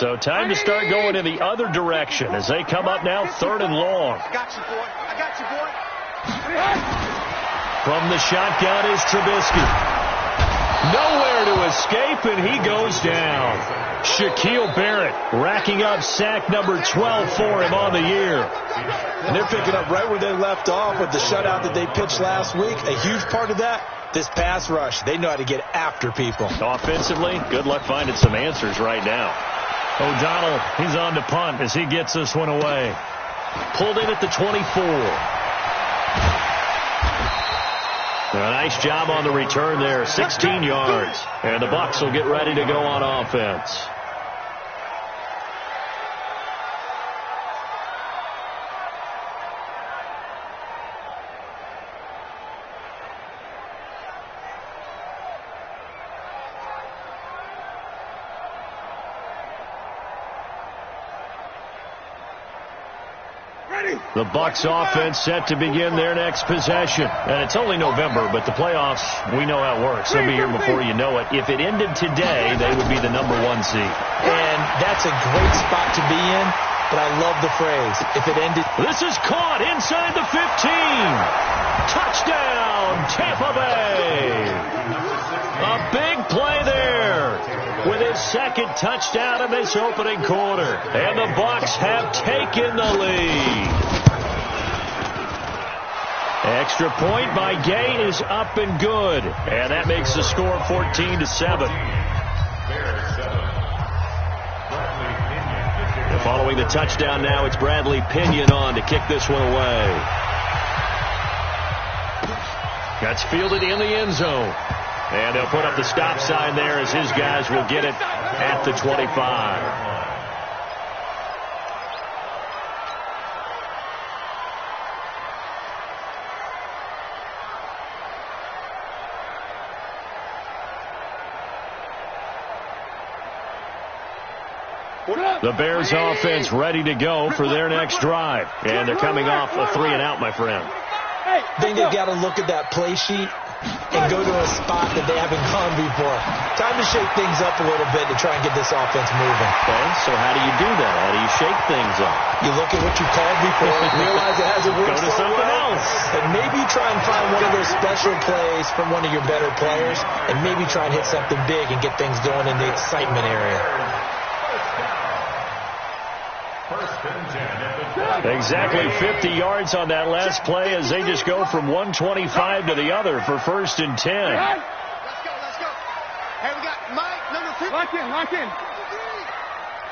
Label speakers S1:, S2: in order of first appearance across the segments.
S1: So time to start going in the other direction as they come up now 3rd and long.
S2: I got you, boy. I got you, boy.
S1: From the shotgun is Trubisky. Nowhere to escape, and he goes down. Shaquille Barrett racking up sack number 12 for him on the year.
S3: And they're picking up right where they left off with the shutout that they pitched last week. A huge part of that, this pass rush. They know how to get after people.
S1: Offensively, good luck finding some answers right now. O'Donnell, he's on to punt as he gets this one away. Pulled in at the 24. A nice job on the return there, 16 yards. And the Bucs will get ready to go on offense. The Bucs offense set to begin their next possession. And it's only November, but the playoffs, we know how it works. They'll be here before you know it. If it ended today, they would be the number 1 seed.
S3: And that's a great spot to be in, but I love the phrase, if it ended.
S1: This is caught inside the 15. Touchdown, Tampa Bay. A big play there with his 2nd touchdown in this opening quarter. And the Bucs have taken the lead. Extra point by Gay is up and good. And that makes the score 14-7. Following the touchdown now, it's Bradley Pinion on to kick this one away. That's fielded in the end zone. And they'll put up the stop sign there as his guys will get it at the 25. The Bears offense ready to go for their next drive. And they're coming off a 3-and-out, my friend.
S3: I think they've got to look at that play sheet and go to a spot that they haven't gone before. Time to shake things up a little bit to try and get this offense moving.
S1: Okay, so how do you do that? How do you shake things up?
S3: You look at what you called before and realize it hasn't worked
S1: so something
S3: well.
S1: else.
S3: And maybe try and find one of those special plays from one of your better players and maybe try and hit something big and get things going in the excitement area.
S1: Exactly 50 yards on that last play as they just go from 125 to the other for 1st and 10.
S2: Let's go. Hey, we got Mike, number 50. Lock in.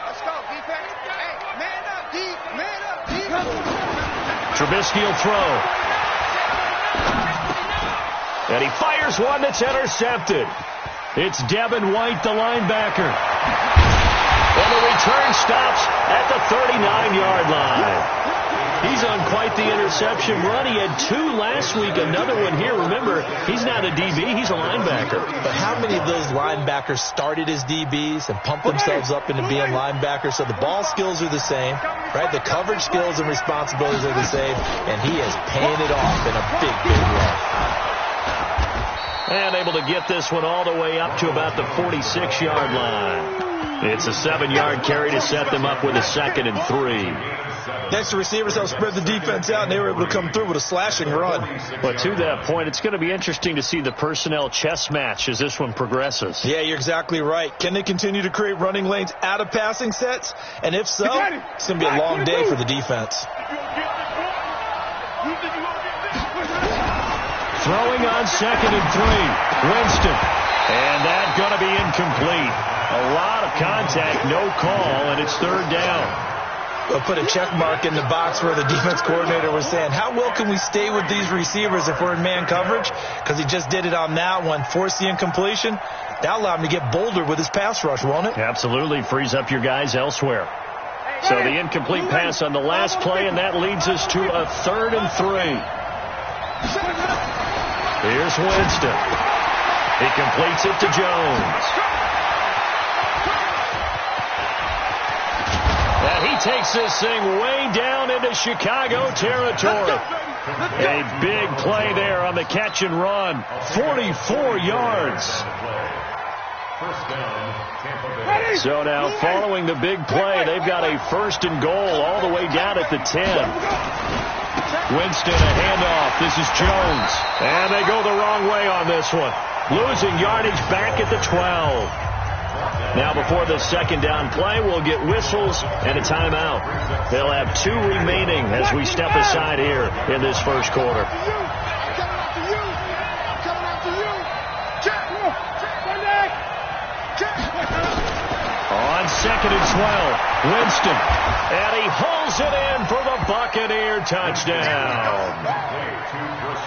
S2: Let's go, defense. Hey, man up, D.
S1: Trubisky will throw. And he fires one that's intercepted. It's Devin White, the linebacker. And the return stops at the 39-yard line. He's on quite the interception run. He had 2 last week, another one here. Remember, he's not a DB, he's a linebacker.
S3: But how many of those linebackers started as DBs and pumped themselves up into being linebackers? So the ball skills are the same, right? The coverage skills and responsibilities are the same, and he is paying it off in a big way.
S1: And able to get this one all the way up to about the 46-yard line. It's a 7-yard carry to set them up with a 2nd and 3.
S3: Next, the receivers helped spread the defense out, and they were able to come through with a slashing run.
S1: But to that point, it's going to be interesting to see the personnel chess match as this one progresses.
S3: Yeah, you're exactly right. Can they continue to create running lanes out of passing sets? And if so, it's going to be a long day for the defense.
S1: Throwing on 2nd and 3. Winston. And that's going to be incomplete. A lot of contact, no call, and it's 3rd down.
S3: We'll put a check mark in the box where the defense coordinator was saying, how well can we stay with these receivers if we're in man coverage? Because he just did it on that one, forced the incompletion. That'll allow him to get bolder with his pass rush, won't it?
S1: Absolutely, frees up your guys elsewhere. So the incomplete pass on the last play, and that leads us to a 3rd and 3. Here's Winston. He completes it to Jones. And he takes this thing way down into Chicago territory. A big play there on the catch and run. 44 yards. So now, following the big play, they've got a 1st and goal all the way down at the 10. Winston, a handoff. This is Jones. And they go the wrong way on this one. Losing yardage back at the 12. Now, before the 2nd down play, we'll get whistles and a timeout. They'll have 2 remaining as we step aside here in this 1st quarter. On 2nd and 12, Winston, and he hauls it in for the Buccaneer touchdown.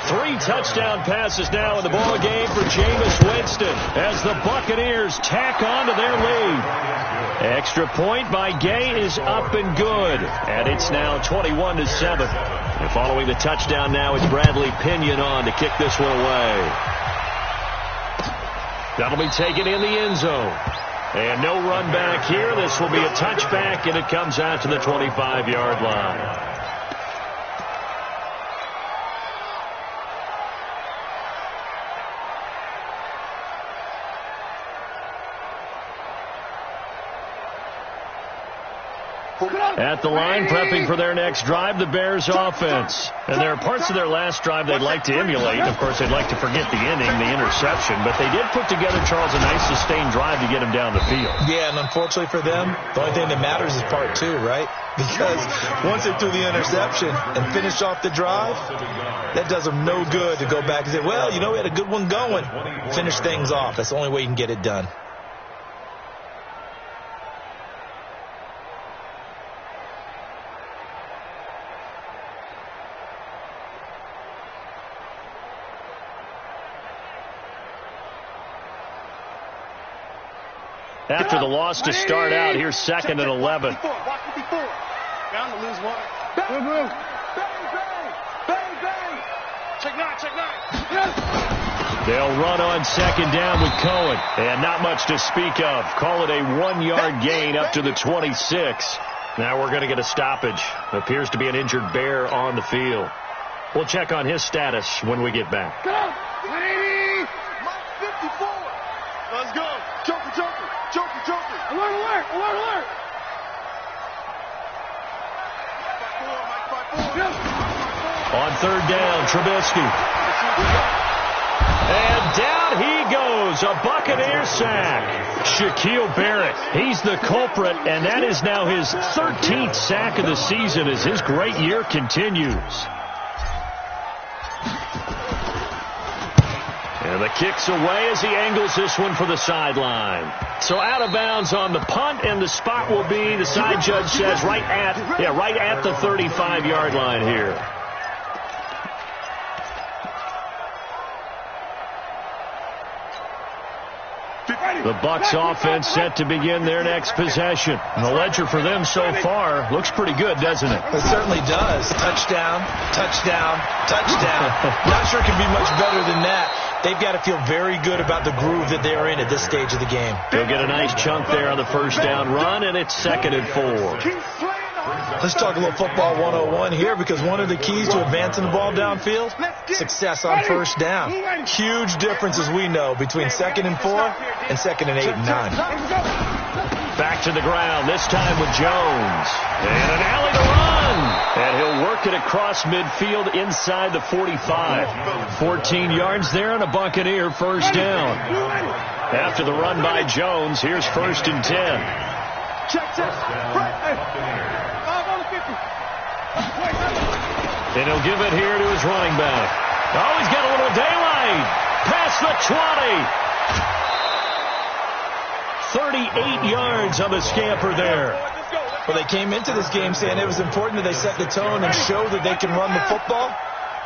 S1: 3 touchdown passes now in the ball game for Jameis Winston as the Buccaneers tack on to their lead. Extra point by Gay is up and good, and it's now 21-7. And following the touchdown now, it's Bradley Pinion on to kick this one away. That'll be taken in the end zone. And no run back here. This will be a touchback, and it comes out to the 25-yard line. At the line, prepping for their next drive, the Bears offense. And there are parts of their last drive they'd like to emulate. Of course, they'd like to forget the inning, the interception. But they did put together, Charles, a nice sustained drive to get him down the field.
S3: Yeah, and unfortunately for them, the only thing that matters is part 2, right? Because once they threw the interception and finished off the drive, that does them no good to go back and say, well, you know, we had a good one going. Finish things off. That's the only way you can get it done.
S1: After the loss to start out, here's 2nd and 11.
S2: Bound to lose one. Check 9.
S1: They'll run on 2nd down with Cohen. And not much to speak of. Call it a 1-yard gain up to the 26. Now we're going to get a stoppage. Appears to be an injured Bear on the field. We'll check on his status when we get back.
S2: Mike 54. Let's go. Joker. Alert.
S1: On 3rd down, Trubisky. And down he goes, a Buccaneer sack. Shaquille Barrett, he's the culprit, and that is now his 13th sack of the season as his great year continues. And the kick's away as he angles this one for the sideline. So out of bounds on the punt, and the spot will be, the side judge says, right at the 35-yard line here. The Bucs offense set to begin their next possession. And the ledger for them so far looks pretty good, doesn't it?
S3: It certainly does. Touchdown. Not sure it can be much better than that. They've got to feel very good about the groove that they're in at this stage of the game.
S1: They'll get a nice chunk there on the 1st down run, and it's 2nd and 4.
S3: Let's talk a little football 101 here, because one of the keys to advancing the ball downfield, success on 1st down. Huge difference, as we know, between 2nd and 4 and 2nd and 8 and 9.
S1: Back to the ground, this time with Jones. And an alley to run. And he'll work it across midfield inside the 45. 14 yards there and a Buccaneer 1st down. After the run by Jones, here's 1st and 10. And he'll give it here to his running back. Oh, he's got a little daylight. Past the 20. 38 yards on the scamper there.
S3: Well, they came into this game saying it was important that they set the tone and show that they can run the football.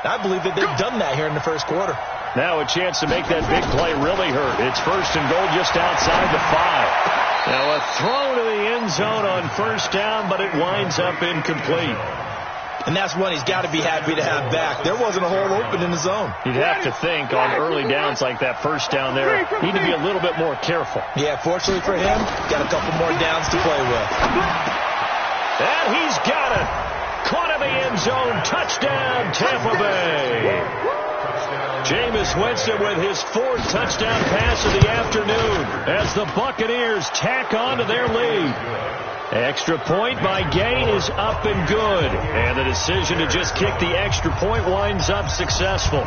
S3: I believe that they've done that here in the 1st quarter.
S1: Now a chance to make that big play really hurt. It's 1st and goal just outside the 5. Now a throw to the end zone on 1st down, but it winds up incomplete.
S3: And that's one he's got to be happy to have back. There wasn't a hole open in the zone.
S1: You'd have to think on early downs like that 1st down there, need to be a little bit more careful.
S3: Yeah, fortunately for him, got a couple more downs to play with.
S1: And he's got it. Caught in the end zone. Touchdown, Tampa Bay. Jameis Winston with his 4th touchdown pass of the afternoon as the Buccaneers tack on to their lead. Extra point by Gay is up and good. And the decision to just kick the extra point winds up successful.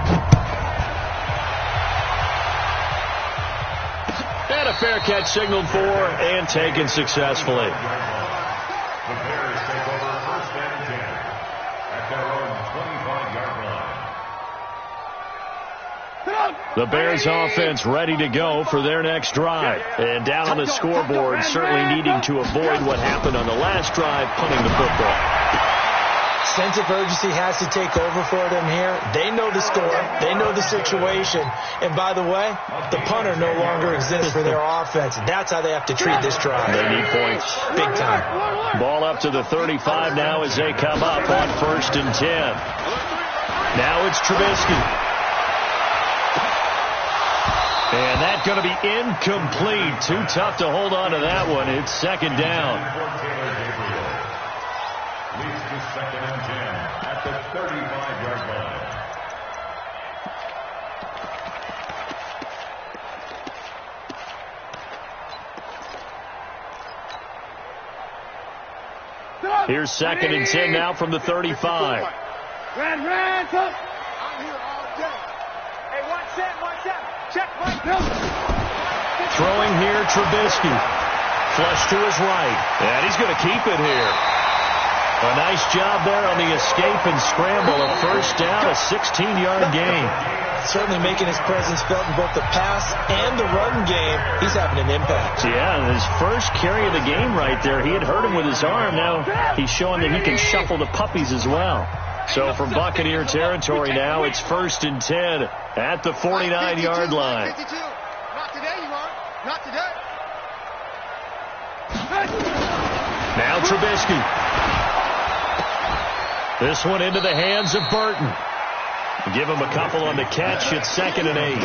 S1: And a fair catch signaled for and taken successfully.
S4: The Bears take over 1st and 10 at their own 25-yard line.
S1: The Bears offense ready to go for their next drive. And down on the scoreboard, certainly needing to avoid what happened on the last drive, punting the football.
S3: Sense of urgency has to take over for them here. They know the score. They know the situation. And by the way, the punter no longer exists for their offense. That's how they have to treat this drive.
S1: They need points.
S3: Big time.
S1: Ball up to the 35 now as they come up on 1st and 10. Now it's Trubisky. And that's going to be incomplete. Too tough to hold on to that one. It's 2nd down.
S4: Leads to 2nd and 10 at the 35-yard line.
S1: Here's 2nd and 10 now from the 35.
S2: Red, I'm here all day. Hey, watch that. Check, Mike.
S1: Throwing here, Trubisky. Flush to his right. And he's going to keep it here. A nice job there on the escape and scramble. A 1st down, a 16-yard gain.
S3: Certainly making his presence felt in both the pass and the run game. He's having an impact.
S1: Yeah, his first carry of the game right there. He had hurt him with his arm. Now he's showing that he can shuffle the puppies as well. So from Buccaneer territory now, it's 1st and 10 at the 49-yard line.
S2: Not today, you are. Not today.
S1: Now Trubisky. This one into the hands of Burton. Give him a couple on the catch. It's 2nd and 8.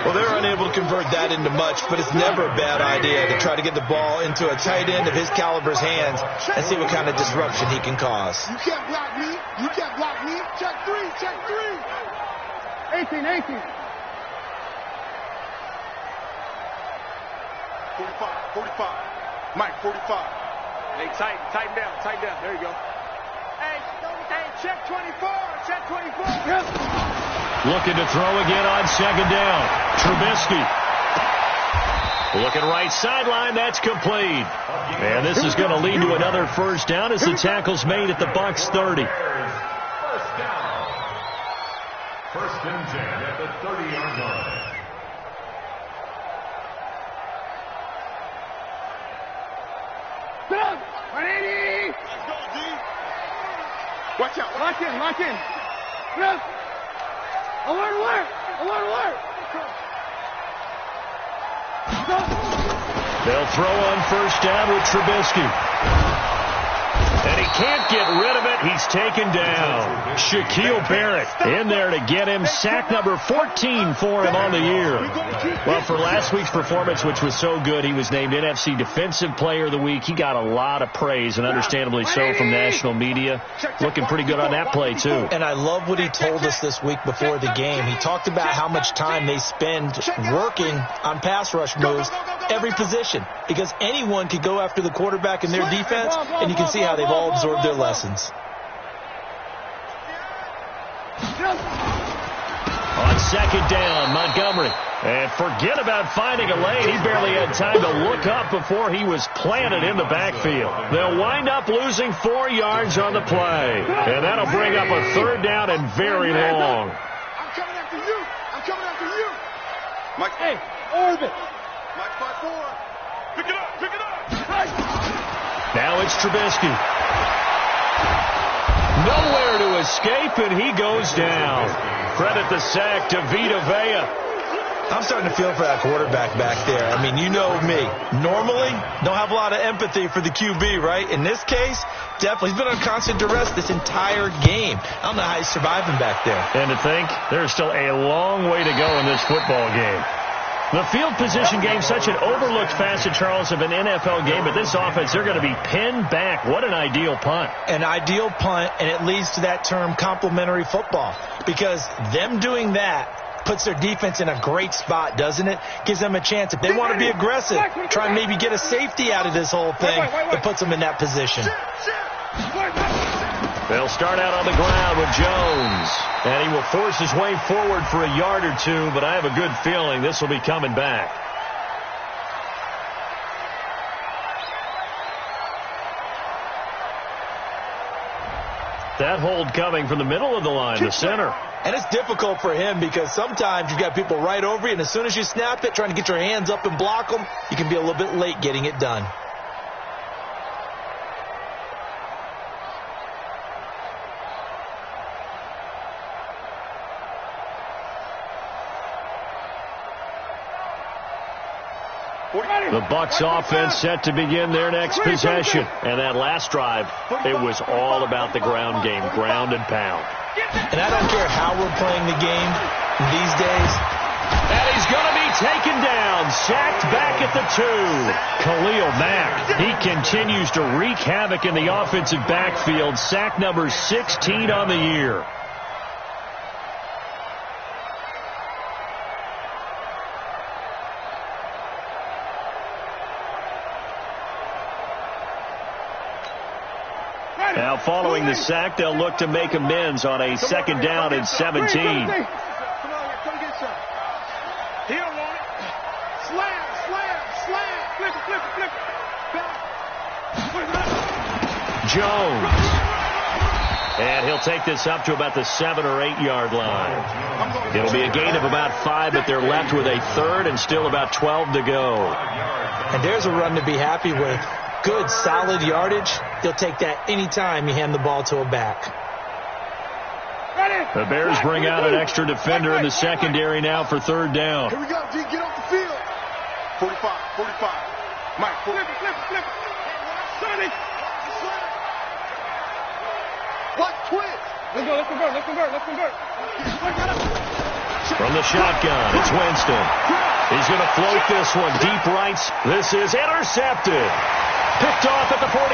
S3: Well, they're unable to convert that into much, but it's never a bad idea to try to get the ball into a tight end of his caliber's hands and see what kind of disruption he can cause.
S2: You can't block me. You can't block me. Check 3. 18. 45. Mike, 45. Hey, tighten down. There you go. Hey, check 24. Yep.
S1: Looking to throw again on 2nd down. Trubisky. Looking right sideline. That's complete. And this is going to lead to another 1st down as the tackle's made at the Bucs 30.
S4: 1st down. 1st and 10 at the 30-yard line.
S2: Watch out. Lock in. Yes. Alert.
S1: They'll throw on 1st down with Trubisky. And he can't get rid of it. He's taken down. Shaquille Barrett in there to get him. Sack number 14 for him on the year. Well, for last week's performance, which was so good, he was named NFC Defensive Player of the Week. He got a lot of praise, and understandably so, from national media. Looking pretty good on that play, too.
S3: And I love what he told us this week before the game. He talked about how much time they spend working on pass rush moves, every position, because anyone could go after the quarterback in their defense, and you can see how they've all absorbed their lessons.
S1: On 2nd down, Montgomery. And forget about finding a lane. He barely had time to look up before he was planted in the backfield. They'll wind up losing 4 yards on the play. And that'll bring up a 3rd down and very long.
S2: I'm coming after you. Mike,
S5: hey, orbit.
S2: Mike 5-4. Pick it up.
S1: Now it's Trubisky. Nowhere to escape, and he goes down. Credit the sack to Vita Vea.
S3: I'm starting to feel for that quarterback back there. I mean, you know me. Normally, don't have a lot of empathy for the QB, right? In this case, definitely. He's been on constant duress this entire game. I don't know how he's surviving back there.
S1: And to think, there's still a long way to go in this football game. The field position game, such an overlooked facet, Charles, of an NFL game, but this offense, they're going to be pinned back. What an ideal punt.
S3: An ideal punt, and it leads to that term complimentary football, because them doing that puts their defense in a great spot, doesn't it? Gives them a chance. If they want to be aggressive, try and maybe get a safety out of this whole thing, it puts them in that position.
S1: They'll start out on the ground with Jones. And he will force his way forward for a yard or two, but I have a good feeling this will be coming back. That hold coming from the middle of the line, the center.
S3: And it's difficult for him because sometimes you've got people right over you, and as soon as you snap it, trying to get your hands up and block them, you can be a little bit late getting it done.
S1: The Bucs offense set to begin their next possession. And that last drive, it was all about the ground game, ground and pound.
S3: And I don't care how we're playing the game these days.
S1: And he's going to be taken down, sacked back at the 2. Khalil Mack, he continues to wreak havoc in the offensive backfield. Sack number 16 on the year. Now, following the sack, they'll look to make amends on a second down and 17.
S2: He don't want it. Slam. Flip it.
S1: Jones. And he'll take this up to about the 7 or 8 yard line. It'll be a gain of about 5, but they're left with a third and still about 12 to go.
S3: And there's a run to be happy with. Good, solid yardage. They'll take that anytime you hand the ball to a back.
S1: The Bears bring out an extra defender in the secondary now for third down.
S2: Here we go, D. Get off the field. 45. Mike, flip it. Sonny. What? Twitch. Let's convert.
S1: From the shotgun, it's Winston. He's going to float this one deep right. This is intercepted. Picked off at the 47.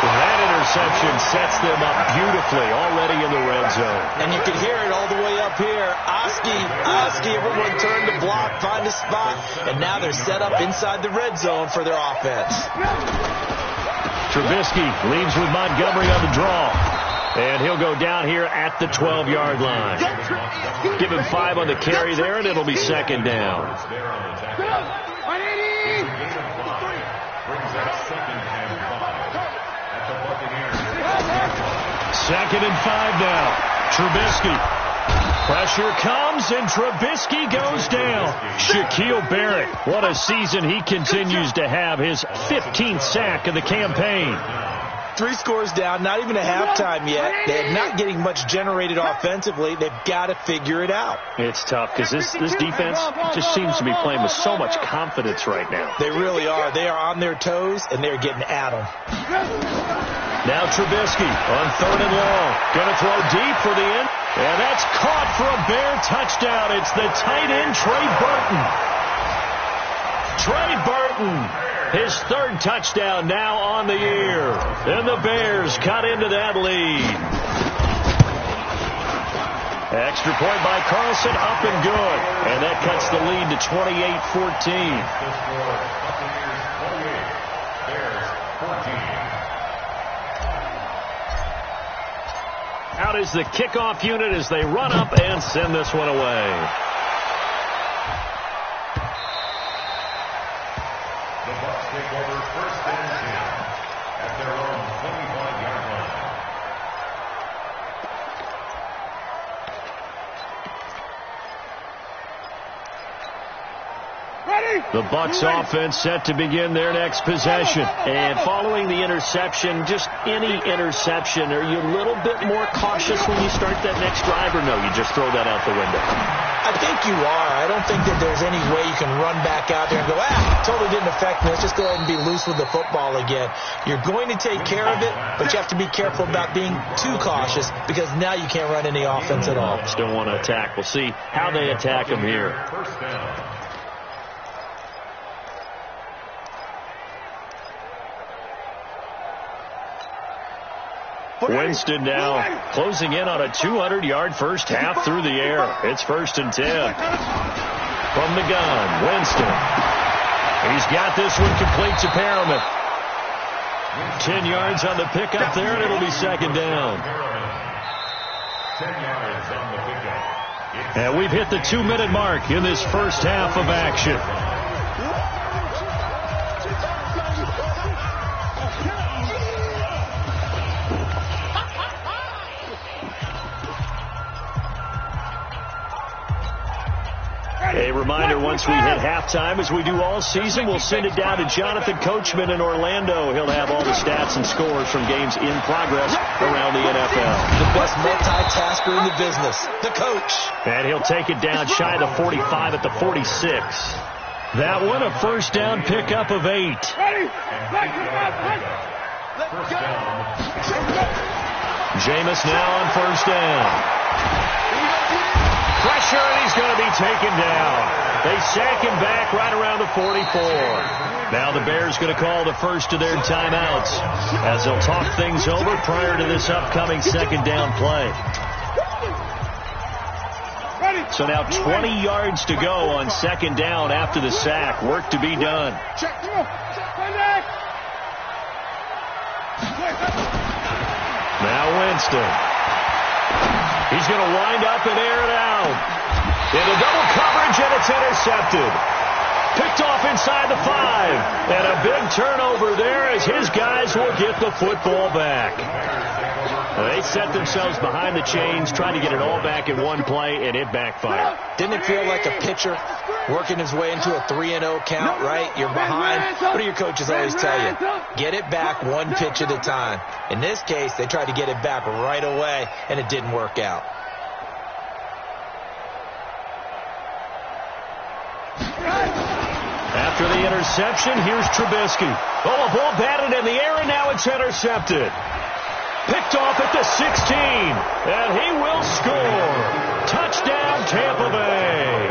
S1: That interception sets them up beautifully already in the red zone.
S3: And you can hear it all the way up here. Oski, everyone turned to block, find a spot, and now they're set up inside the red zone for their offense.
S1: Trubisky leaves with Montgomery on the draw. And he'll go down here at the 12-yard line. Give him 5 on the carry there, and it'll be second down. Second and 5 now. Trubisky. Pressure comes, and Trubisky goes down. Shaquille Barrett, what a season he continues to have. His 15th sack of the campaign.
S3: 3 scores down, not even a halftime yet. They're not getting much generated offensively. They've got to figure it out.
S1: It's tough because this defense just seems to be playing with so much confidence right now.
S3: They really are. They are on their toes, and they're getting at them.
S1: Now Trubisky on 3rd and long. Going to throw deep for the end. And that's caught for a Bear touchdown. It's the tight end, Trey Burton. His 3rd touchdown now on the year. And the Bears cut into that lead. Extra point by Carlson, up and good. And that cuts the lead to 28-14. Out is the kickoff unit as they run up and send this one away.
S4: The Bucs take over 1st and 10 at their own 25-yard line.
S1: The Bucs offense set to begin their next possession. And following the interception, just any interception, are you a little bit more cautious when you start that next drive, or no, you just throw that out the window?
S3: I think you are. I don't think that there's any way you can run back out there and go, totally didn't affect me. Let's just go ahead and be loose with the football again. You're going to take care of it, but you have to be careful about being too cautious because now you can't run any offense at all.
S1: Still want to attack. We'll see how they attack them here.
S4: First down.
S1: Winston now closing in on a 200-yard first half through the air. It's 1st and 10. From the gun, Winston. He's got this one complete to Perriman. 10 yards on the pickup there, and it'll be 2nd down.
S4: 10 yards on the pickup.
S1: And we've hit the 2-minute mark in this first half of action. A reminder, once we hit halftime, as we do all season, we'll send it down to Jonathan Coachman in Orlando. He'll have all the stats and scores from games in progress around the NFL.
S3: The best multitasker in the business, the coach.
S1: And he'll take it down shy of the 45 at the 46. That one, a first down pickup of 8. Jameis now on first down. Pressure, and he's going to be taken down. They sack him back right around the 44. Now the Bears going to call the first of their timeouts as they'll talk things over prior to this upcoming 2nd down play. So now 20 yards to go on 2nd down after the sack. Work to be done. Now Winston. He's going to wind up and air it out. Into double coverage, and it's intercepted. Picked off inside the 5. And a big turnover there as his guys will get the football back. They set themselves behind the chains, trying to get it all back in one play, and it backfired.
S3: Didn't it feel like a pitcher working his way into a 3-0 count, right? You're behind. What do your coaches always tell you? Get it back one pitch at a time. In this case, they tried to get it back right away, and it didn't work out.
S1: After the interception, here's Trubisky. Oh, a ball batted in the air, and now it's intercepted. Picked off at the 16, and he will score. Touchdown, Tampa Bay.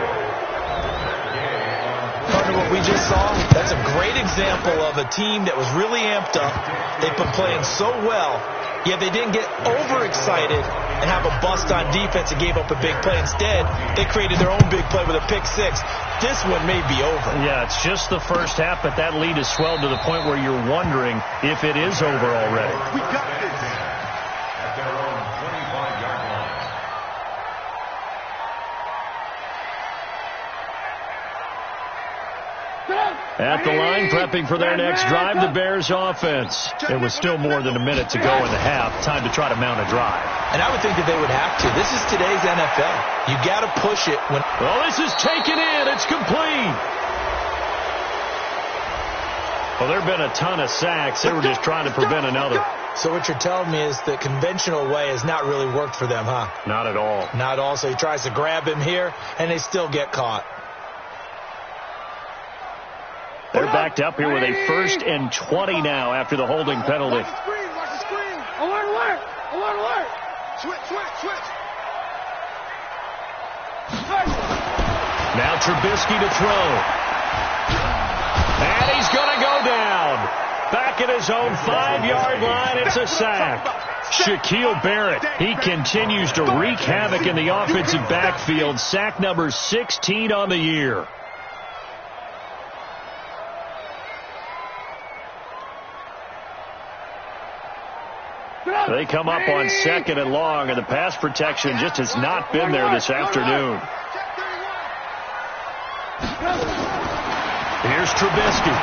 S3: Partner, what we just saw, that's a great example of a team that was really amped up. They've been playing so well, yet they didn't get overexcited and have a bust on defense and gave up a big play. Instead, they created their own big play with a pick-6. This one may be over.
S1: Yeah, it's just the first half, but that lead has swelled to the point where you're wondering if it is over already.
S2: We got this.
S4: At their own 25-yard line.
S1: At the line, prepping for their next drive, the Bears offense. It was still more than a minute to go in the half. Time to try to mount a drive.
S3: And I would think that they would have to. This is today's NFL. You got to push it when...
S1: Well, this is taken in. It's complete. Well, there have been a ton of sacks. They were just trying to prevent another.
S3: So what you're telling me is the conventional way has not really worked for them, huh?
S1: Not at all.
S3: Not all. So he tries to grab him here, and they still get caught.
S1: They're backed up here with a 1st and 20 now after the holding penalty.
S2: Watch the screen. Watch the screen. Alert, alert. Alert, alert. Switch.
S1: Now Trubisky to throw. And he's going to go down. Back at his own 5-yard line, it's a sack. Shaquille Barrett, he continues to wreak havoc in the offensive backfield. Sack number 16 on the year. They come up on 2nd and long, and the pass protection just has not been there this afternoon. Here's Trubisky.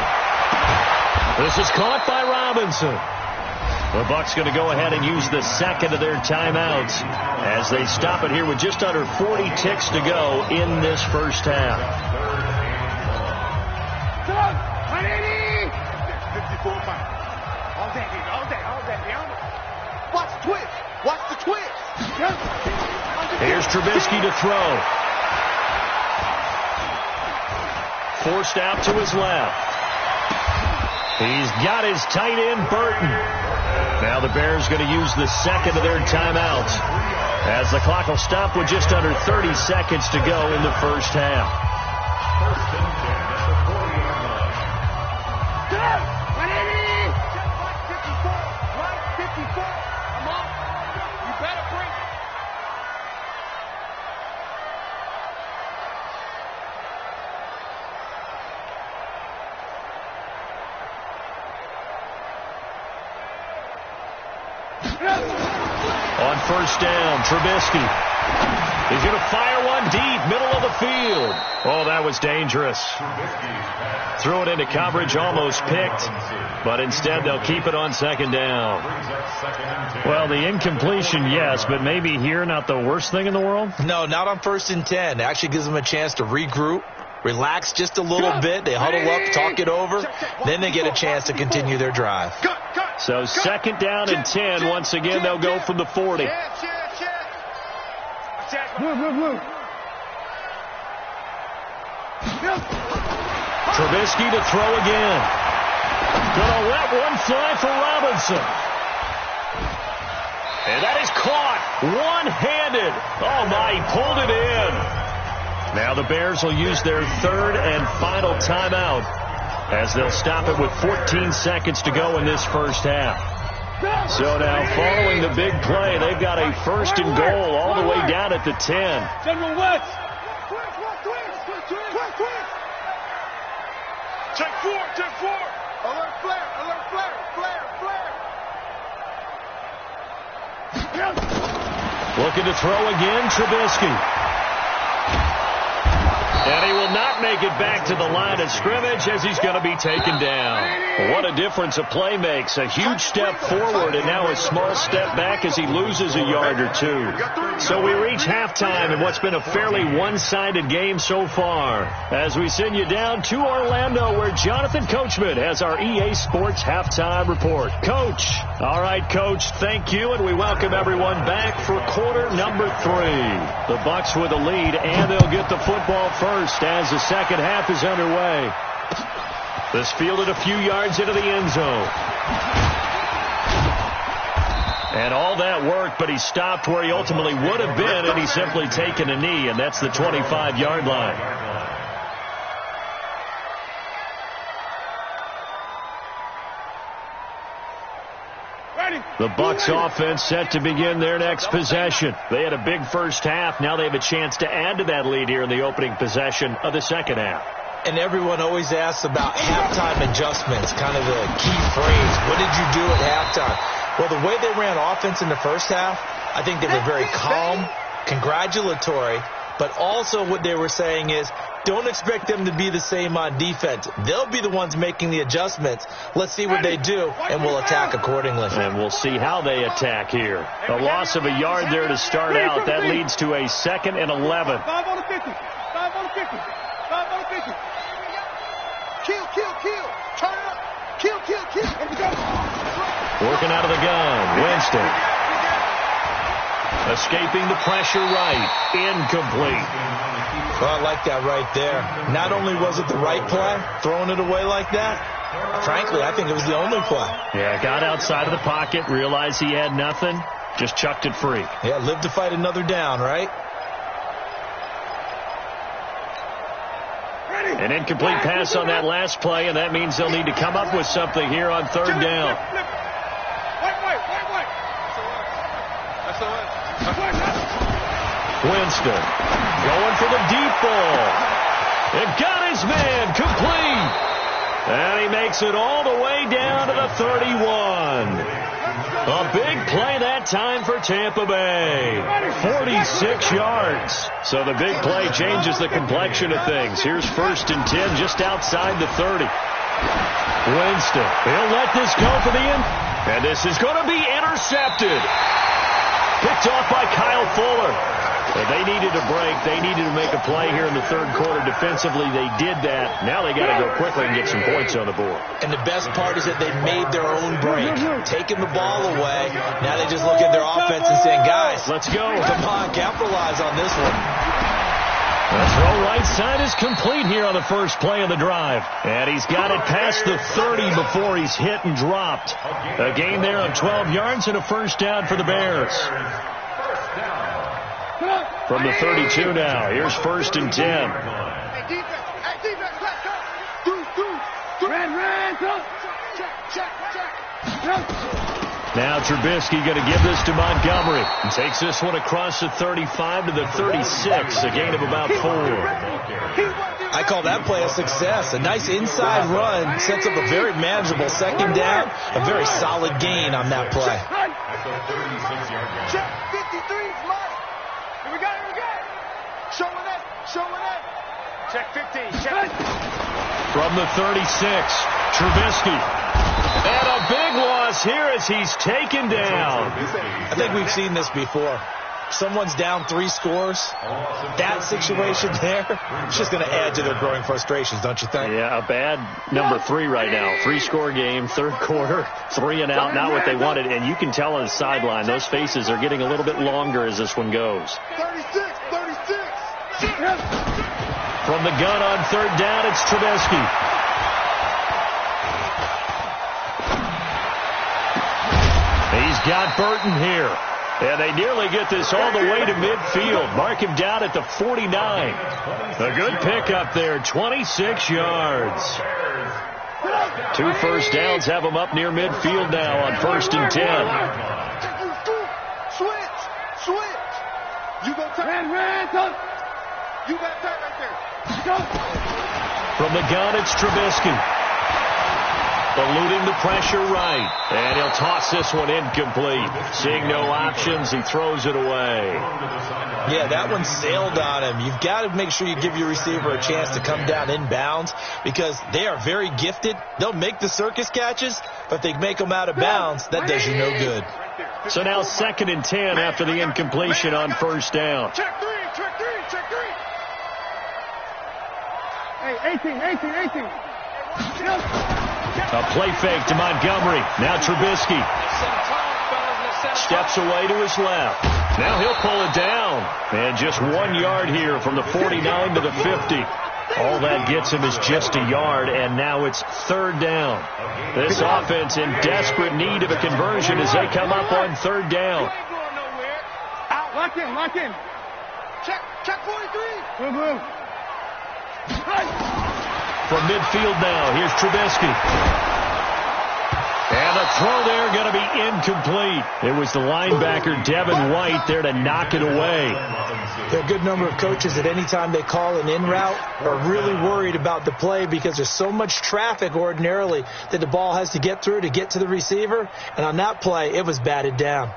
S1: This is caught by Robinson. The Bucs going to go ahead and use the 2nd of their timeouts as they stop it here with just under 40 ticks to go in this first half.
S2: 54 pounds. All day. Watch the twitch.
S1: Here's Trubisky to throw. Forced out to his left. He's got his tight end, Burton. Now the Bears going to use the 2nd of their timeouts as the clock will stop with just under 30 seconds to go in the first half.
S4: 1st and 10 at the 40-yard line.
S2: Right 54. I'm on.
S1: On first down, Trubisky. He's going to fire one deep, middle of the field. Oh, that was dangerous. Threw it into coverage, almost picked, but instead they'll keep it on second down. Well, the incompletion, yes, but maybe here not the worst thing in the world?
S3: No, not on 1st and 10. It actually gives them a chance to regroup, relax just a little bit. They huddle up, talk it over. Then they get a chance to continue their drive.
S1: So second down and 10. Once again, they'll go from the 40. Trubisky to throw again. Gonna let one fly for Robinson. And that is caught one-handed. Oh, my, he pulled it in. Now the Bears will use their third and final timeout as they'll stop it with 14 seconds to go in this first half. So now following the big play, they've got a first and goal all the way down at the 10.
S2: General West. Check four. Alert flare.
S1: Looking to throw again, Trubisky. And he will not make it back to the line of scrimmage as he's going to be taken down. What a difference a play makes. A huge step forward and now a small step back as he loses a yard or two. So we reach halftime in what's been a fairly one-sided game so far as we send you down to Orlando where Jonathan Coachman has our EA Sports halftime report. Coach. All right, Coach, thank you, and we welcome everyone back for quarter number 3. The Bucs with a lead, and they'll get the football first as the second half is underway. This fielded a few yards into the end zone. And all that worked, but he stopped where he ultimately would have been, and he's simply taken a knee, and that's the 25-yard line. The Bucs offense set to begin their next possession. They had a big first half. Now they have a chance to add to that lead here in the opening possession of the second half.
S3: And everyone always asks about halftime adjustments, kind of the key phrase. What did you do at halftime? Well, the way they ran offense in the first half, I think they were very calm, congratulatory, but also what they were saying is, don't expect them to be the same on defense. They'll be the ones making the adjustments. Let's see what they do, and we'll attack accordingly.
S1: And we'll see how they attack here. A loss of a yard there to start out. That leads to a 2nd and 11.
S2: 5 on the 50. 5 on the 50. 5 on the 50. Kill. Turn it up. Kill.
S1: Working out of the gun. Winston. Escaping the pressure right. Incomplete.
S3: Well, I like that right there. Not only was it the right play, throwing it away like that, frankly, I think it was the only play.
S1: Yeah, got outside of the pocket, realized he had nothing, just chucked it free.
S3: Yeah, live to fight another down, right?
S1: An incomplete pass on that last play, and that means they'll need to come up with something here on third down. Winston going for the deep ball. It got his man complete. And he makes it all the way down to the 31. A big play that time for Tampa Bay. 46 yards. So the big play changes the complexion of things. Here's 1st and 10 just outside the 30. Winston, he'll let this go for the end. And this is going to be intercepted. Picked off by Kyle Fuller. And they needed a break. They needed to make a play here in the third quarter. Defensively, they did that. Now they got to go quickly and get some points on the board.
S3: And the best part is that they made their own break, taking the ball away. Now they just look at their offense and saying, guys,
S1: let's go.
S3: Come on, capitalize on this one.
S1: The throw right side is complete here on the first play of the drive. And he's got it past the 30 before he's hit and dropped. A gain there of 12 yards and a first down for the Bears. From the 32 now, here's 1st and 10.
S2: Hey, defense, let's go. Ran, go. Check.
S1: Now Trubisky going to give this to Montgomery. He takes this one across the 35 to the 36, a gain of about 4.
S3: I call that play a success. A nice inside run sets up a very manageable second down, a very solid gain on that play.
S4: 36-yard line.
S2: Check 53's Mike. Here we go. Showing it. Check 15. Check.
S1: From the 36, Trubisky. And a big loss here as he's taken down.
S3: I think we've seen this before. Someone's down 3 scores. That situation there, it's just going to add to their growing frustrations, don't you think?
S1: Yeah, a bad number 3 right now. 3-score game, third quarter, 3 and out, not what they wanted. And you can tell on the sideline, those faces are getting a little bit longer as this one goes.
S2: 36.
S1: From the gun on third down, it's Trubisky. He's got Burton here. And they nearly get this all the way to midfield. Mark him down at the 49. A good pickup there, 26 yards. 2 first downs have him up near midfield now on 1st and 10.
S2: Switch. You go turn. You got that right there.
S1: From the gun, it's Trubisky. Eluding the pressure right. And he'll toss this one incomplete. Seeing no options, he throws it away.
S3: Yeah, that one sailed on him. You've got to make sure you give your receiver a chance to come down inbounds because they are very gifted. They'll make the circus catches, but if they make them out of bounds, that does you no good.
S1: So now 2nd and 10 after the incompletion on 1st down.
S2: Check three. Hey, 18.
S1: A play fake to Montgomery. Now Trubisky. Steps away to his left. Now he'll pull it down. And just 1 yard here from the 49 to the 50. All that gets him is just a yard, and now it's 3rd down. This offense in desperate need of a conversion as they come up on 3rd down.
S2: Lock in. Check 43. Boom.
S1: From midfield now, here's Trubisky. And the throw there going to be incomplete. It was the linebacker, Devin White, there to knock it away.
S3: There are a good number of coaches that any time they call an in route are really worried about the play because there's so much traffic ordinarily that the ball has to get through to get to the receiver. And on that play, it was batted down.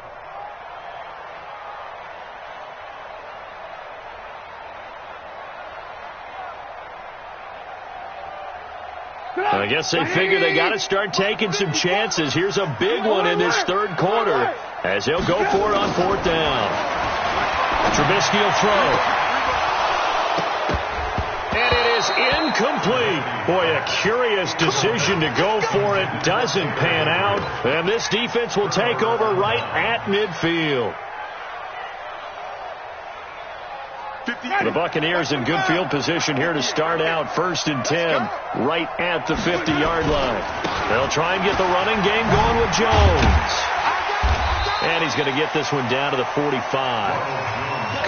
S1: I guess they figure they got to start taking some chances. Here's a big one in this 3rd quarter as he'll go for it on 4th down. Trubisky will throw. And it is incomplete. Boy, a curious decision to go for it. Doesn't pan out. And this defense will take over right at midfield. The Buccaneers in good field position here to start out 1st and 10 right at the 50-yard line. They'll try and get the running game going with Jones. And he's going to get this one down to the 45.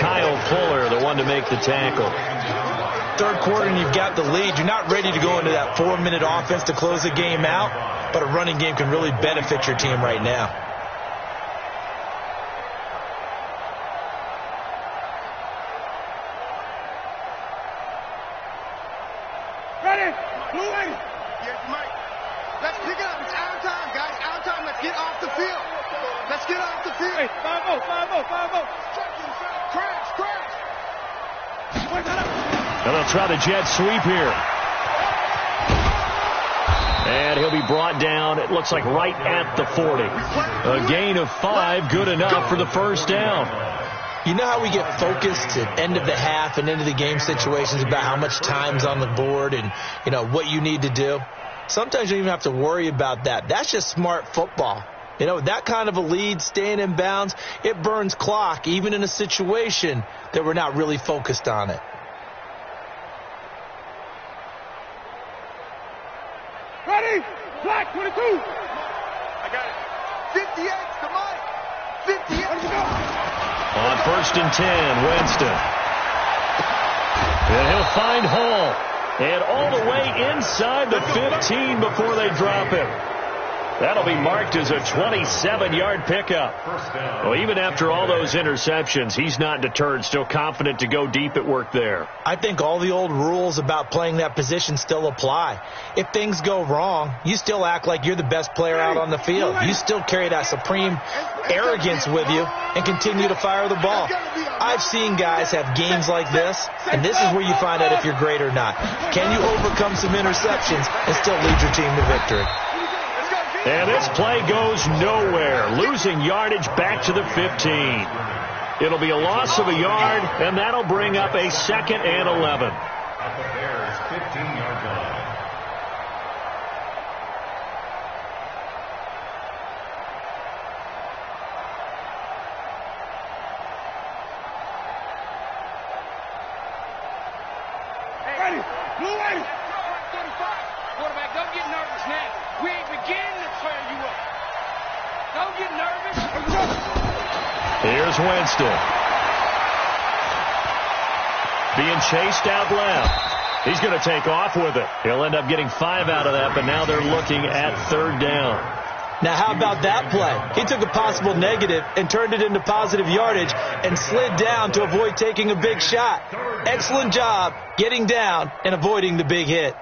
S1: Kyle Fuller, the one to make the tackle.
S3: 3rd quarter and you've got the lead. You're not ready to go into that 4-minute offense to close the game out, but a running game can really benefit your team right now.
S2: Yes, Mike. Let's pick it up. It's out of time, guys. Out of time. Let's get off the field. Hey, 5-0. Crash.
S1: And they'll try the jet sweep here. And he'll be brought down, it looks like right at the 40. A gain of 5, good enough for the 1st down.
S3: You know how we get focused at end of the half and into the game situations about how much time's on the board and, you know, what you need to do? Sometimes you don't even have to worry about that. That's just smart football. You know, that kind of a lead, staying in bounds, it burns clock, even in a situation that we're not really focused on it.
S2: Ready? Black 22. I got it. 58 to Mike. 58. Let's go.
S1: On 1st and 10, Winston. And he'll find Hall. And all the way inside the 15 before they drop him. That'll be marked as a 27-yard pickup. Well, even after all those interceptions, he's not deterred, still confident to go deep at work there.
S3: I think all the old rules about playing that position still apply. If things go wrong, you still act like you're the best player out on the field. You still carry that supreme arrogance with you and continue to fire the ball. I've seen guys have games like this, and this is where you find out if you're great or not. Can you overcome some interceptions and still lead your team to victory?
S1: And this play goes nowhere, losing yardage back to the 15. It'll be a loss of a yard, and that'll bring up a 2nd and 11.
S4: At the Bears' 15-yard line.
S2: Quarterback, don't get nervous now. We ain't beginning to tear you up. Don't get nervous.
S1: Here's Winston. Being chased out left. He's going to take off with it. He'll end up getting 5 out of that, but now they're looking at 3rd down.
S3: Now, how about that play? He took a possible negative and turned it into positive yardage and slid down to avoid taking a big shot. Excellent job getting down and avoiding the big hit.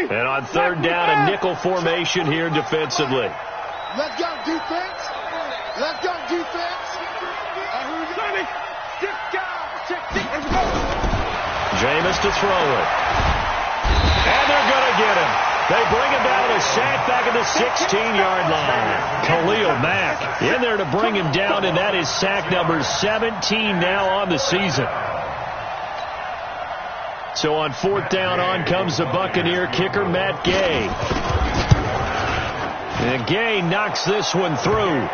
S1: And on 3rd down, a nickel formation here defensively.
S2: Let's go, defense. Let's go, defense.
S1: Jameis to throw it. And they're going to get him. They bring him down with a sack back at the 16-yard line. Khalil Mack in there to bring him down, and that is sack number 17 now on the season. So on 4th down, on comes the Buccaneer kicker, Matt Gay. And Gay knocks this one through.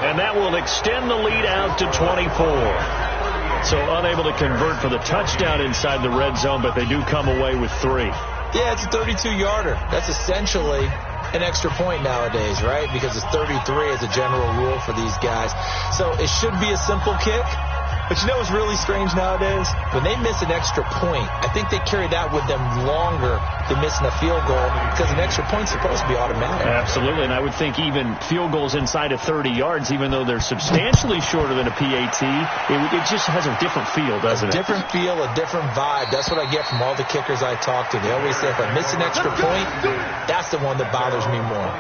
S1: And that will extend the lead out to 24. So unable to convert for the touchdown inside the red zone, but they do come away with 3.
S3: Yeah, it's a 32-yarder. That's essentially an extra point nowadays, right? Because it's 33 as a general rule for these guys. So it should be a simple kick. But you know what's really strange nowadays? When they miss an extra point, I think they carry that with them longer than missing a field goal because an extra point's supposed to be automatic.
S1: Absolutely, and I would think even field goals inside of 30 yards, even though they're substantially shorter than a PAT, it just has a different feel, doesn't it?
S3: A different feel, a different vibe. That's what I get from all the kickers I talk to. They always say if I miss an extra point, that's the one that bothers me more.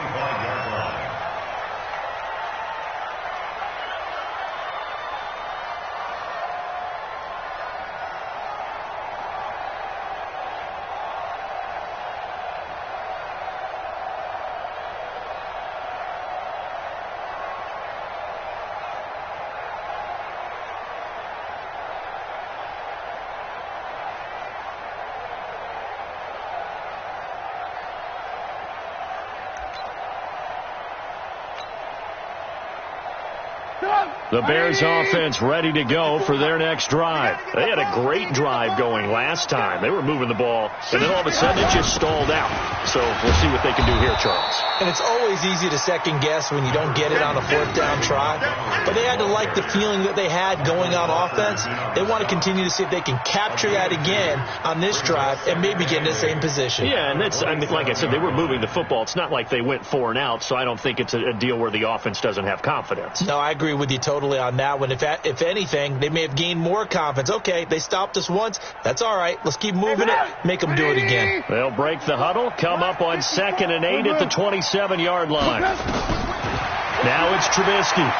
S1: The Bears offense ready to go for their next drive. They had a great drive going last time. They were moving the ball, and then all of a sudden it just stalled out. So we'll see what they can do here, Charles.
S3: And it's always easy to second guess when you don't get it on a 4th down try. But they had to like the feeling that they had going on offense. They want to continue to see if they can capture that again on this drive and maybe get in the same position.
S1: Yeah, and that's, I mean, like I said, they were moving the football. It's not like they went 4 and out, so I don't think it's a deal where the offense doesn't have confidence.
S3: No, I agree with you totally on that one. If anything, they may have gained more confidence. Okay, they stopped us once. That's all right. Let's keep moving it. Make them do it again.
S1: They'll break the huddle, come up on 2nd and 8 at the 27-yard line. Now it's Trubisky.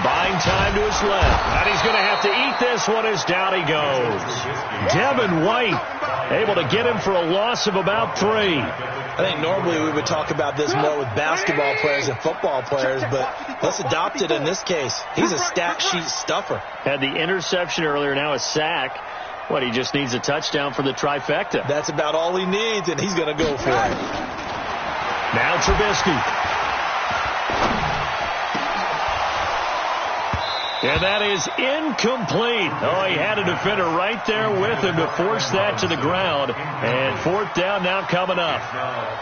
S1: Buying time to his left. And he's going to have to eat this one as down he goes. Devin White able to get him for a loss of about 3.
S3: I think normally we would talk about this more with basketball players and football players, but let's adopt it in this case. He's a stat sheet stuffer.
S1: Had the interception earlier, now a sack. What, he just needs a touchdown for the trifecta.
S3: That's about all he needs, and he's going to go for it.
S1: Now Trubisky. And that is incomplete. Oh, he had a defender right there with him to force that to the ground. And fourth down now coming up.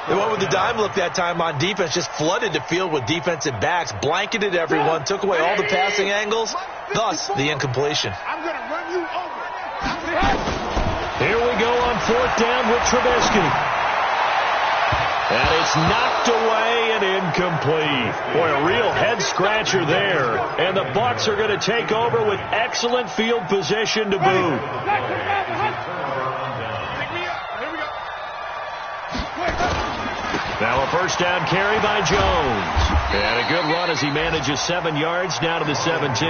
S3: They went with the dime look that time on defense, just flooded the field with defensive backs, blanketed everyone, took away all the passing angles, thus the incompletion.
S2: I'm going to run you over.
S1: Here we go on fourth down with Trubisky. And it's knocked away and incomplete. Boy, a real head-scratcher there. And the Bucs are going to take over with excellent field position to boot.
S2: Here we go.
S1: Now a first down carry by Jones. And a good run as he manages 7 yards down to the 17.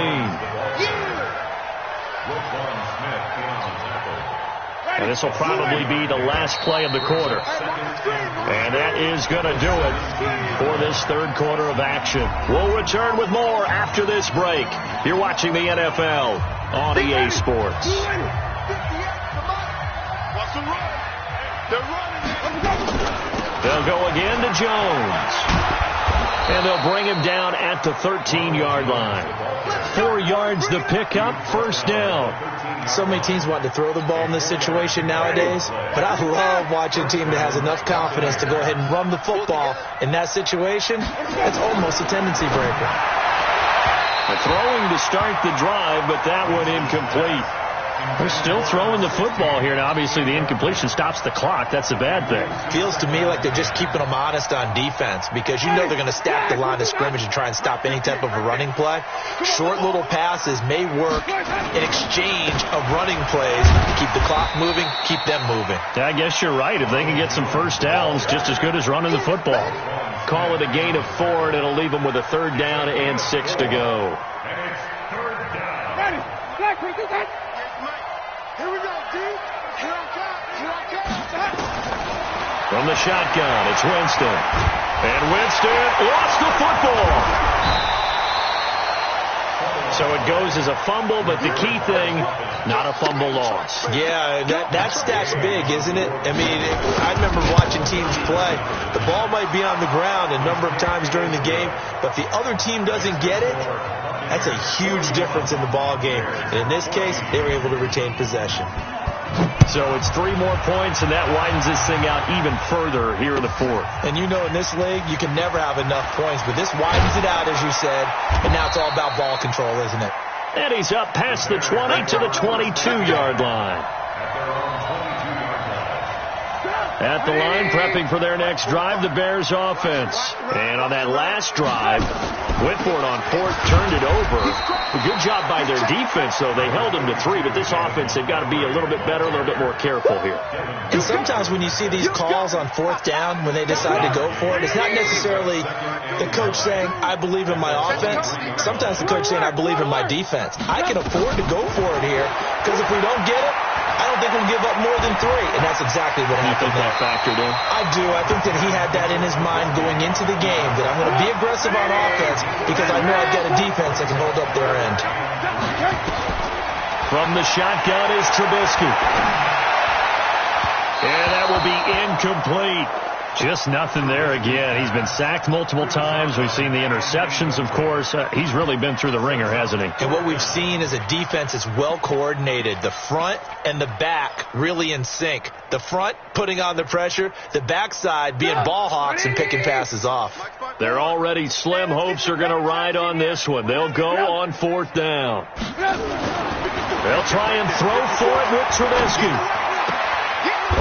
S1: And this will probably be the last play of the quarter. And that is going to do it for this third quarter of action. We'll return with more after this break. You're watching the NFL on EA Sports. They'll go again to Jones. And they'll bring him down at the 13-yard line. 4 yards the pickup, first down.
S3: So many teams want to throw the ball in this situation nowadays, but I love watching a team that has enough confidence to go ahead and run the football in that situation. It's almost a tendency breaker.
S1: Throwing to start the drive, but that one incomplete. They're still throwing the football here. Now, obviously, the incompletion stops the clock. That's a bad thing.
S3: Feels to me like they're just keeping them honest on defense because you know they're going to stack the line of scrimmage and try and stop any type of a running play. Short little passes may work in exchange of running plays to keep the clock moving, keep them moving.
S1: I guess you're right. If they can get some first downs, just as good as running the football. Call it a gain of 4, and it'll leave them with a third down and 6 to go.
S2: Here we go, D. Here I come.
S1: From the shotgun, it's Winston. And Winston lost the football. So it goes as a fumble, but the key thing, not a fumble loss.
S3: Yeah, that stat's big, isn't it? I mean, I remember watching teams play. The ball might be on the ground a number of times during the game, but if the other team doesn't get it, that's a huge difference in the ball game. And in this case, they were able to retain possession.
S1: So it's 3 more points, and that widens this thing out even further here in the fourth.
S3: And you know in this league, you can never have enough points, but this widens it out, as you said, and now it's all about ball control, isn't it?
S1: And he's up past the 20 to the 22-yard line. At the line, prepping for their next drive, the Bears offense. And on that last drive, Whitford on fourth turned it over. A good job by their defense, though. They held them to 3, but this offense, they've got to be a little bit better, a little bit more careful here.
S3: And sometimes when you see these calls on fourth down, when they decide to go for it, it's not necessarily the coach saying, I believe in my offense. Sometimes the coach saying, I believe in my defense. I can afford to go for it here, because if we don't get it, I don't think we'll give up more than 3, and that's exactly what happened.
S1: You think that factored in?
S3: I do. I think that he had that in his mind going into the game, that I'm going to be aggressive on offense because I know I've got a defense that can hold up their end.
S1: From the shotgun is Trubisky. And that will be incomplete. Just nothing there again. He's been sacked multiple times. We've seen the interceptions, of course. He's really been through the ringer, hasn't he?
S3: And what we've seen is a defense that's well coordinated. The front and the back really in sync. The front putting on the pressure. The backside being ball hawks and picking passes off.
S1: They're already slim hopes are going to ride on this one. They'll go on fourth down. They'll try and throw for it with Trubisky.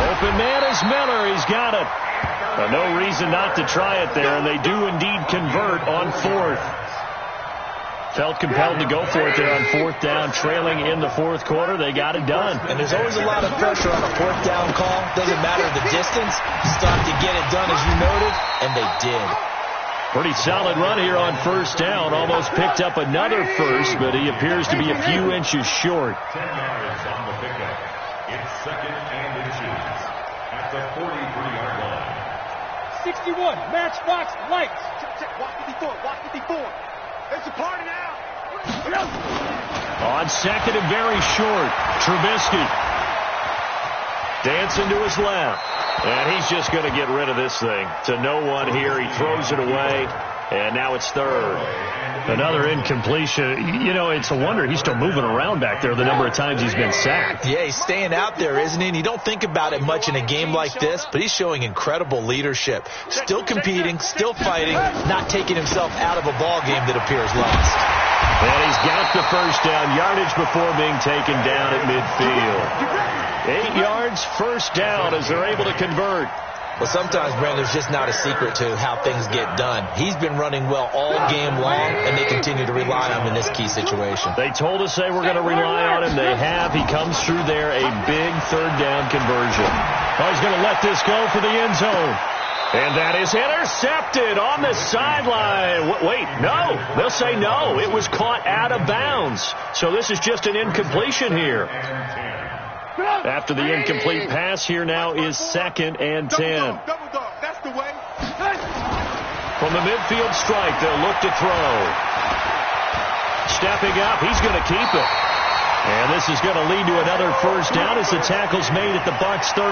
S1: Open man is Miller. He's got it. No reason not to try it there, and they do indeed convert on fourth. Felt compelled to go for it there on fourth down, trailing in the fourth quarter. They got it done.
S3: And there's always a lot of pressure on a fourth down call. Doesn't matter the distance. Just have to get it done, as you noted, and they did.
S1: Pretty solid run here on first down. Almost picked up another first, but he appears to be a few inches short.
S4: 10 yards on the pickup. It's second and inches at the 43-yard line.
S2: 61, matchbox lights. Check, walk 54. It's a party now.
S1: On second and very short, Trubisky. Dancing to his left. And he's just going to get rid of this thing. To no one here. He throws it away. And now it's third. Another incompletion. You know, it's a wonder he's still moving around back there the number of times he's been sacked.
S3: Yeah, he's staying out there, isn't he? And you don't think about it much in a game like this, but he's showing incredible leadership. Still competing, still fighting, not taking himself out of a ball game that appears lost.
S1: And he's got the first down, yardage before being taken down at midfield. 8 yards, first down as they're able to convert.
S3: Well, sometimes, Brandon, there's just not a secret to how things get done. He's been running well all game long, and they continue to rely on him in this key situation.
S1: They told us they were going to rely on him. They have. He comes through there, a big third down conversion. Oh, he's going to let this go for the end zone. And that is intercepted on the sideline. Wait, no. They'll say no. It was caught out of bounds. So this is just an incompletion here. After the incomplete pass, here now is 2nd and 10.
S2: Double dog. That's the way.
S1: From the midfield strike, they'll look to throw. Stepping up, he's going to keep it. And this is going to lead to another first down as the tackle's made at the Bucs 39.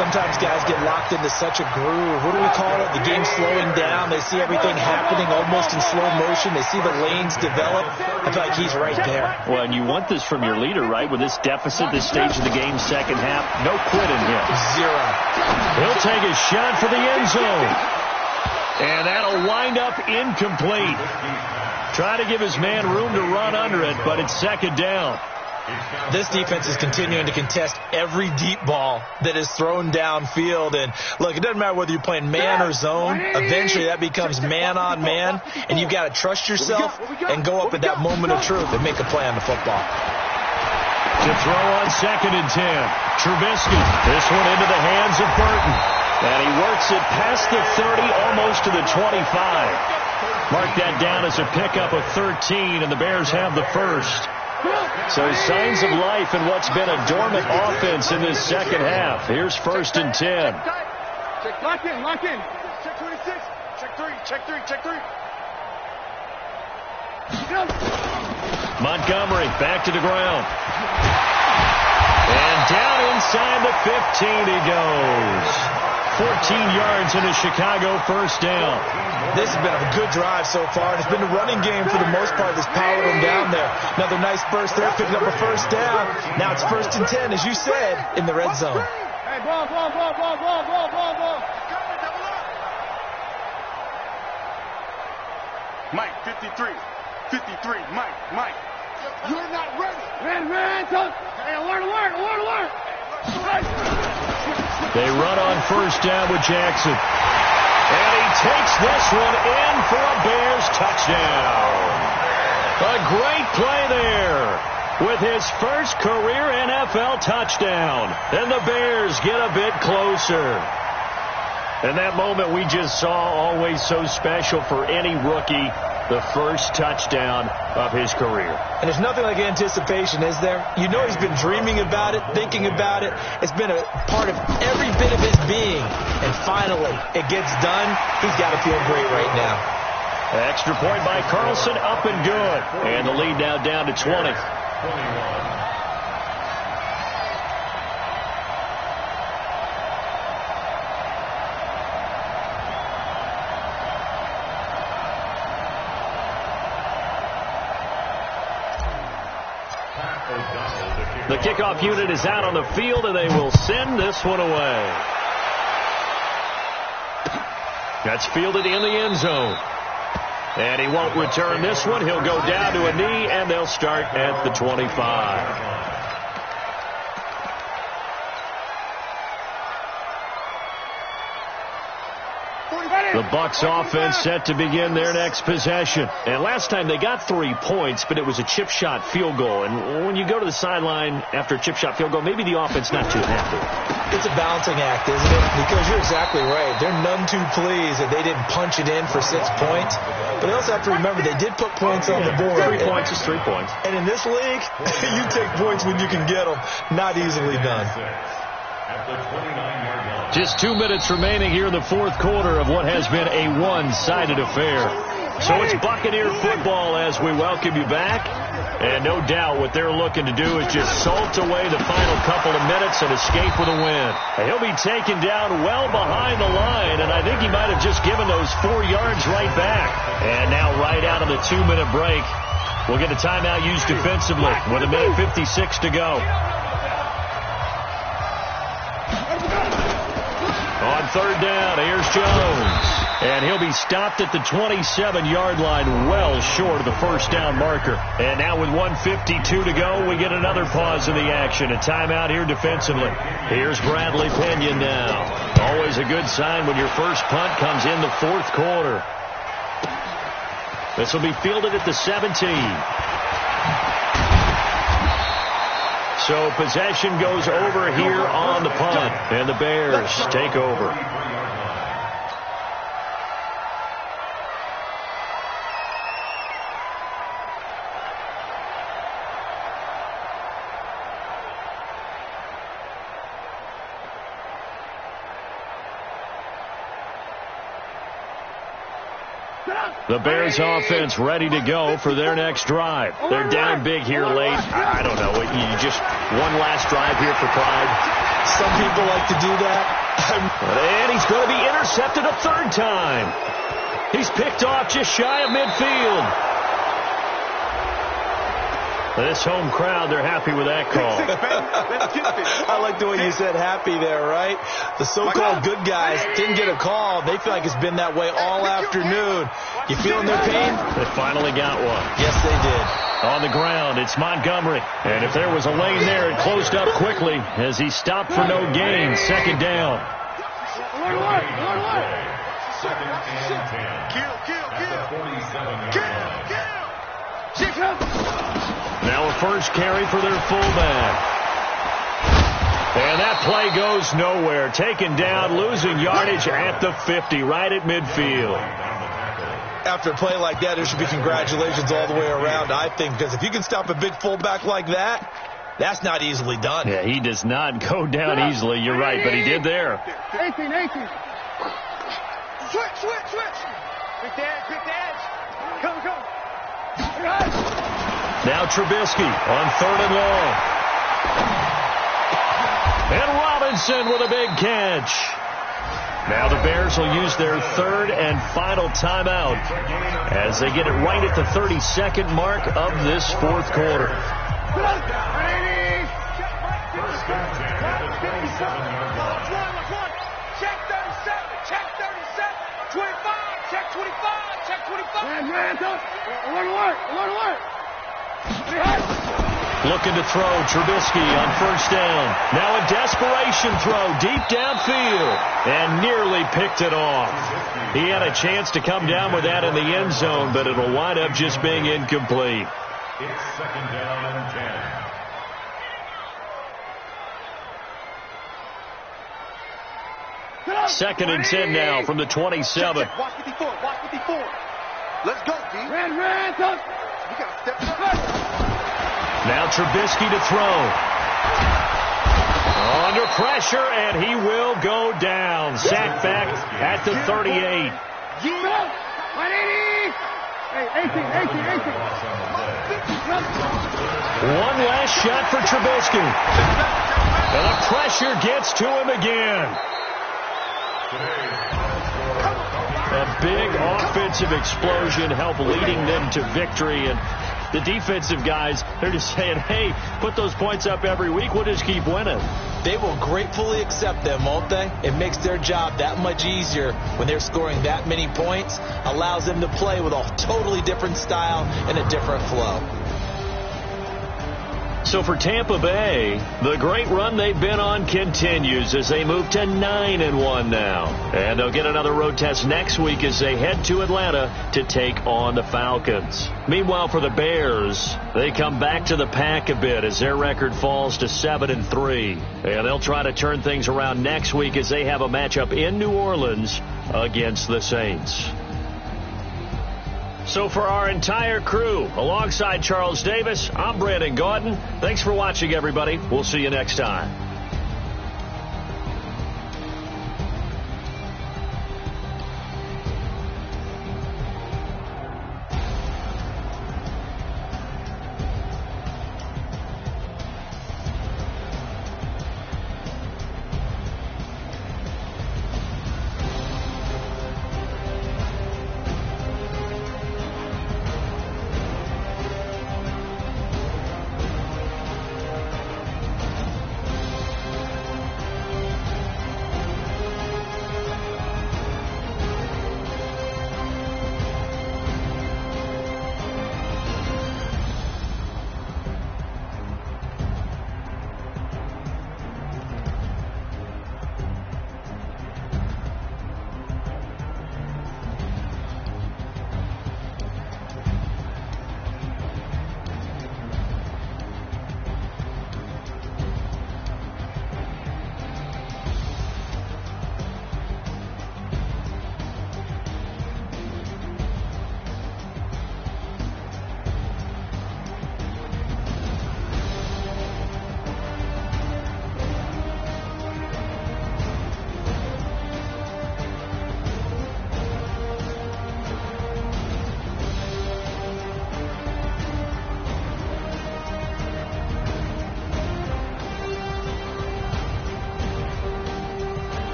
S3: Sometimes guys get locked into such a groove. What do we call it? The game slowing down. They see everything happening almost in slow motion. They see the lanes develop. I feel like he's right there.
S1: Well, and you want this from your leader, right? With this deficit, this stage of the game, second half, no quitting him.
S3: Zero.
S1: He'll take a shot for the end zone. And that'll wind up incomplete. Try to give his man room to run under it, but it's 2nd down.
S3: This defense is continuing to contest every deep ball that is thrown downfield. And, look, it doesn't matter whether you're playing man or zone. Eventually that becomes man on man, and you've got to trust yourself and go up at that moment of truth and make a play on the football.
S1: To throw on 2nd and 10. Trubisky. This one into the hands of Burton. And he works it past the 30, almost to the 25. Mark that down as a pickup of 13, and the Bears have the first. So signs of life in what's been a dormant offense in this second half. Here's 1st and 10.
S2: Lock in, lock in. Check 26. Check 3, check 3, check 3.
S1: Montgomery back to the ground. And down inside the 15 he goes. 14 yards in a Chicago first down.
S3: This has been a good drive so far, and it's been a running game for the most part that's powered them down there. Another nice burst there, picking up a first down. Now it's 1st and 10, as you said, in the red zone.
S2: Hey, ball. Mike, 53, Mike. You're not ready. Man, hey, alert.
S1: They run on first down with Jackson. And he takes this one in for a Bears touchdown. A great play there with his first career NFL touchdown. And the Bears get a bit closer. And that moment we just saw, always so special for any rookie, the first touchdown of his career.
S3: And there's nothing like anticipation, is there? You know he's been dreaming about it, thinking about it. It's been a part of every bit of his being. And finally, it gets done. He's got to feel great right now.
S1: Extra point by Carlson, up and good. And the lead now down to 20. The kickoff unit is out on the field, and they will send this one away. That's fielded in the end zone. And he won't return this one. He'll go down to a knee, and they'll start at the 25. The Bucs offense set to begin their next possession. And last time they got 3 points, but it was a chip shot field goal. And when you go to the sideline after a chip shot field goal, maybe the offense not too happy.
S3: It's a balancing act, isn't it? Because you're exactly right. They're none too pleased that they didn't punch it in for 6 points. But they also have to remember they did put points on the board.
S1: 3 points is 3 points.
S3: And in this league, you take points when you can get them. Not easily done.
S1: Just 2 minutes remaining here in the fourth quarter of what has been a one-sided affair. So it's Buccaneer football as we welcome you back. And no doubt what they're looking to do is just salt away the final couple of minutes and escape with a win. He'll be taken down well behind the line, and I think he might have just given those 4 yards right back. And now right out of the 2-minute break, we'll get a timeout used defensively with 1:56 to go. On third down, here's Jones. And he'll be stopped at the 27-yard line, well short of the first down marker. And now with 1:52 to go, we get another pause in the action. A timeout here defensively. Here's Bradley Pena now. Always a good sign when your first punt comes in the fourth quarter. This will be fielded at the 17. So possession goes over here on the punt, and the Bears take over. The Bears offense ready to go for their next drive. They're down big here late. I don't know. You just one last drive here for pride.
S3: Some people like to do that.
S1: And he's going to be intercepted a third time. He's picked off just shy of midfield. This home crowd, they're happy with that call.
S3: I like the way you said happy there, right? The so-called good guys didn't get a call. They feel like it's been that way all afternoon. You feeling their pain?
S1: They finally got one.
S3: Yes, they did.
S1: On the ground, it's Montgomery. And if there was a lane there, it closed up quickly as he stopped for no gain. Second down. Now a first carry for their fullback. And that play goes nowhere. Taken down, losing yardage at the 50, right at midfield.
S3: After a play like that, there should be congratulations all the way around, I think, because if you can stop a big fullback like that, that's not easily done.
S1: Yeah, he does not go down easily. You're right, but he did there.
S2: 18. Switch. Quick edge. Come.
S1: Now Trubisky on third and long. And Robinson with a big catch. Now the Bears will use their third and final timeout as they get it right at the 32nd mark of this fourth quarter.
S2: Check 37. 25. Check 25. Alert.
S1: Looking to throw, Trubisky on first down. Now a desperation throw deep downfield and nearly picked it off. He had a chance to come down with that in the end zone, but it'll wind up just being incomplete.
S4: It's second down and 10.
S1: Second and 10 now from the 27.
S2: Watch 54. Let's go, D. Ran. We got to step up.
S1: Now Trubisky to throw. Under pressure, and he will go down. Sack back at the 38.
S2: Hey, 18.
S1: One last shot for Trubisky. And the pressure gets to him again. A big offensive explosion helped leading them to victory. And the defensive guys, they're just saying, hey, put those points up every week. We'll just keep winning.
S3: They will gratefully accept them, won't they? It makes their job that much easier when they're scoring that many points. Allows them to play with a totally different style and a different flow.
S1: So for Tampa Bay, the great run they've been on continues as they move to 9-1 now. And they'll get another road test next week as they head to Atlanta to take on the Falcons. Meanwhile, for the Bears, they come back to the pack a bit as their record falls to 7-3. And they'll try to turn things around next week as they have a matchup in New Orleans against the Saints. So for our entire crew, alongside Charles Davis, I'm Brandon Gaudin. Thanks for watching, everybody. We'll see you next time.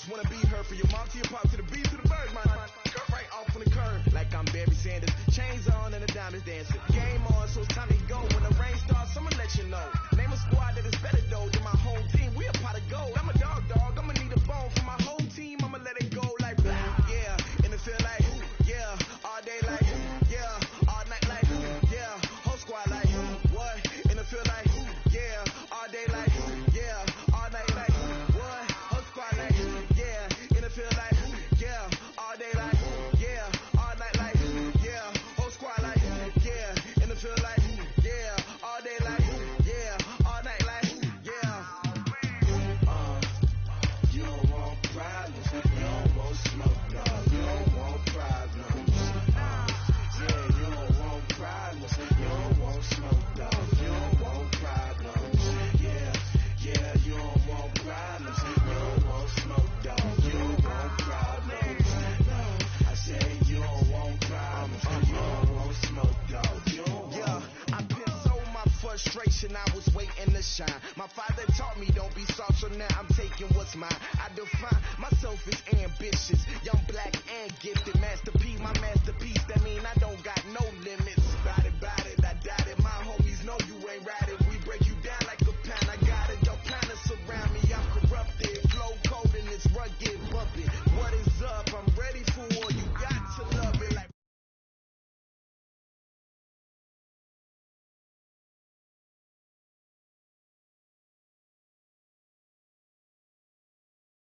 S5: just wanna be her. For your mom to your pop to the beat to the bird, man. Skirt right off on the curb, like I'm Barry Sanders. Chains on and the diamonds dancing. Game on, so it's time to go. When the rain starts, I'ma let you know. Name a squad that is better though than my home team. We a pot of gold. I'm a dog. I'ma need a bone for my whole team. I'ma let it go like yeah. And it feel like yeah. All day like yeah. All night like yeah. Whole squad like what? And it feel like yeah. All day like yeah. All night like what? Whole squad like yeah. And it feel like yeah. All day like yeah. All night like yeah. Whole squad like yeah. And it feel like yeah. All day like yeah. All night like yeah. You don't want problems. You don't want smoke, dog. You don't want problems. Yeah, you don't want problems. You don't want smoke, dog. You don't want problems. Yeah, you don't want problems. You don't want smoke, dog. You don't want problems. No, I said you don't want problems. You don't want smoke, dog. You don't want. Yeah, I've been so my frustration. I was waiting to shine. My father taught me don't be soft, so now I'm taking what's mine. I define myself as ambitious, young, black, and gifted. Master P, my masterpiece. That mean I don't got no